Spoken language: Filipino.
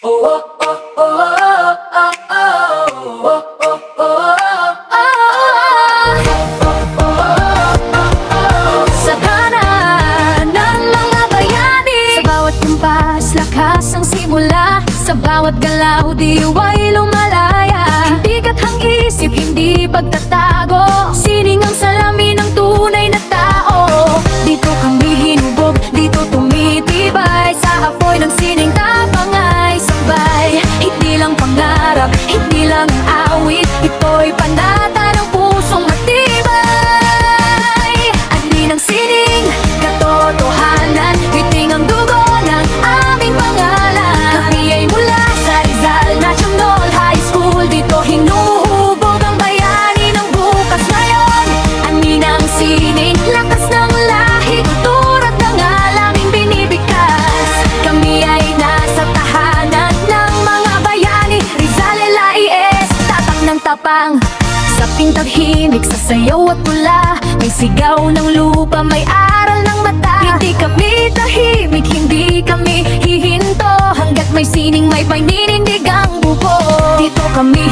Sagana ng mga bayani, sa bawat kumpas, lakas ang simula. Sa bawat galaw, diwa'y lumalaya. Hindi kathang isip, hindi pagtatago. Sining ang salamin ng tunay na tao. Dito kami hinubog, dito tumitibay. Sa apoy ng sining tapang ay sabay. Hindi lang pangarap, hindi lang awit, ito'y panata ng pusong matibay. Ani ng sining, katotohanan, hiting ang dugo ng aming pangalan. Kami ay mula sa Rizal National High School, dito hinuhubog ang bayani ng bukas ngayon. Ani ng sining, lakas ng lahi, kultura at ng alaming binibigkas. Kami ay nasa tahanan ng mga bayani, Rizal LIS, tatak ng tapang. Sa pintaghinig, sa sayaw at tula, may sigaw ng lupa, may aral ng mata. Hindi kami tahimik, hindi kami hihinto, hanggat may sining, may paninindig ang buko. Dito kami